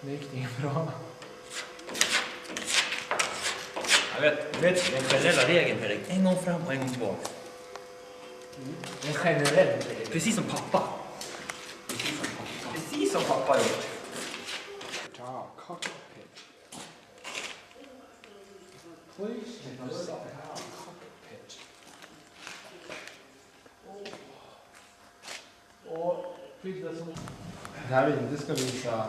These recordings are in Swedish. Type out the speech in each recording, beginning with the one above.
Det gick inte bra. Jag vet den generella regeln för dig. En gång fram och en gång tillbaka. En generell regel. Precis som pappa. Precis som pappa gör. Ja, cockpit. Please, cockpit. Och det här vi inte ska visa.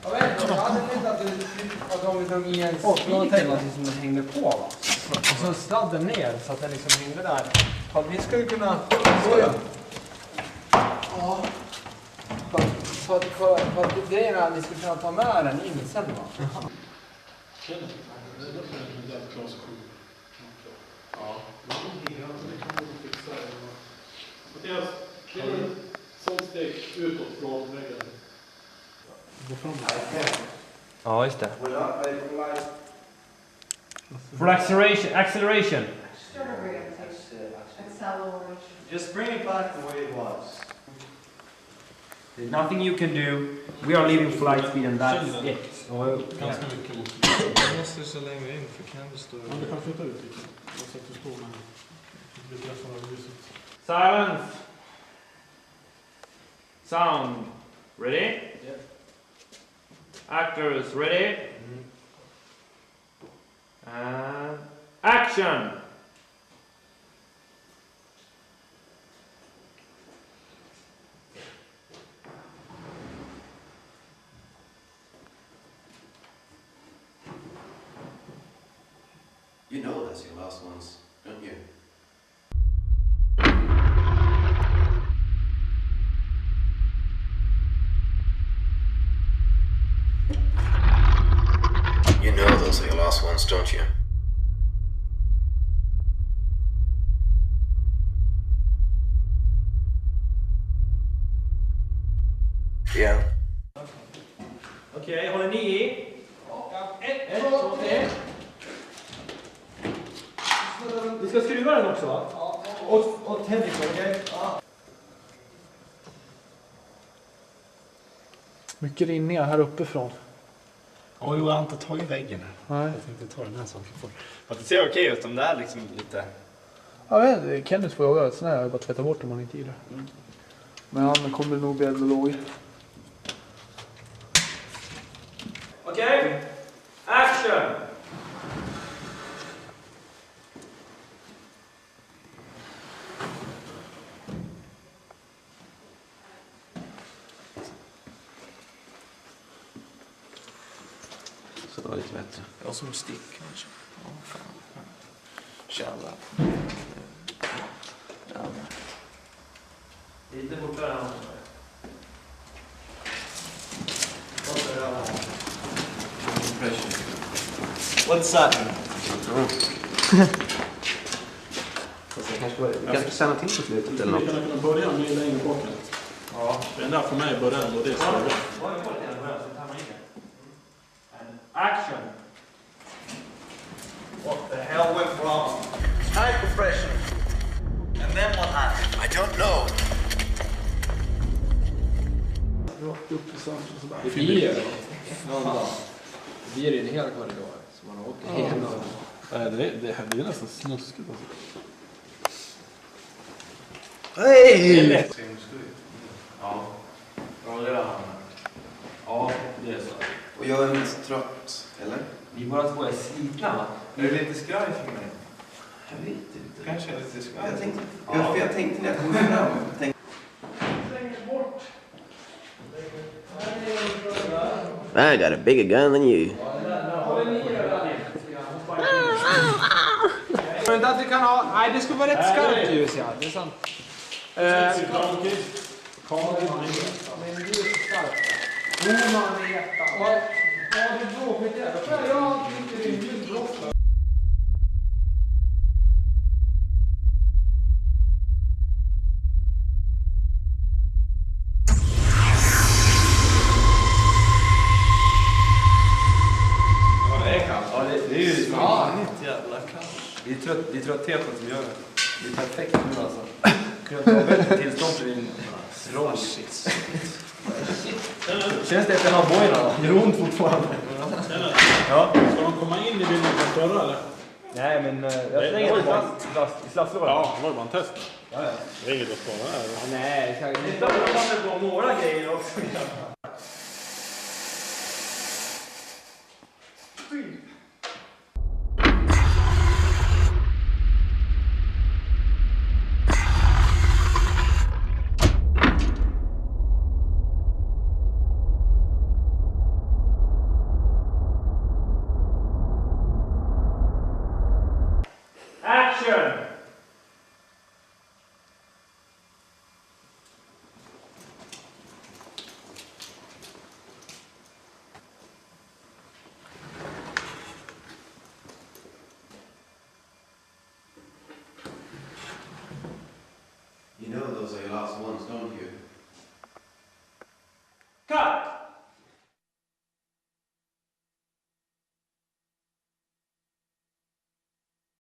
Jag vet inte, jag hade tänkt att de liksom i en spikel som den hängde på, va? Och så sladden ner så att den liksom hängde där. Ja, vi skulle kunna... Ja. För att grejen är att vi skulle kunna ta med den in sen, va? Mattias, det är en sån steg utåt från väggen. Ja, just det. For acceleration. Just bring it back the way it was. There's nothing you can do. We are leaving flight speed and that's it. Ganska mycket mot. Jag måste så längre in för Candy står... Ja, du kan flytta ut lite. Så att du står med. Du träffar av ljuset. Silence. Sound. Ready? Yeah. Actors ready? And action! You know that's your last ones, don't you? You know those are your last ones, don't you? Yeah. Okej, håller ni i? Ett, två, tre. Vi ska skruva den också, va? Ja. Och tändning, okej? Ja. Mycket rinningar här uppifrån. Oj, jag har inte tagit väggen här. Nej. Jag tänkte ta den här saken först. Att det ser okej ut om det är liksom lite... Jag vet inte, Kenneth får jaga sån här. Jag bara tvätta bort om man inte gillar. Men han kommer nog bli eld och låg. Okej, action! Så det var lite bättre. Ja, som stick kanske. Ja, fan. Tjalla. Ja. Lite fortare än What's that? Vi kanske stanna till på slutet eller något. Vi kan börja med längre baken. Ja. Den där för mig börjar och det ska vara. action! What the hell went wrong? High compression. And then what happened? I don't know. Rakt upp i sånt och sådär. Vi är i en hel korridor så man åker igenom. Det är nästan snuskigt alltså. Hej! Ja. Det är han. Ja, det är så. Och jag är mest trött, eller? Vi båda två är slitna, va? Är du lite skraj för mig? Jag vet inte. Kanske är lite skoj. Jag tänkte när jag kom fram. I got a bigger gun than you. Jag inte att vi kan ha... Nej, det skulle vara rätt skarpt ljus, ja. Det är sant. Men ljus är skarpt. Man är jättan. Ja, det är bråkigt där. Då tror jag tycker det är ljusbråk. Det är ju riktigt jävla kallt. Det är tröttheten som gör det. Det är perfekt nu alltså. Kunde ta bättre tillstånd för din roll. Känns det efter den här bojorna då? Gör ont fortfarande? Ja. Ska de komma in i bilden på förra eller? Nej men jag slänger det i slasslådan. Ja, det var ju bara en test. Ja, ja. Det är inget att spara här. Nej, jag kan inte på några grejer också. Action! You know those are your last ones, don't you? Cut!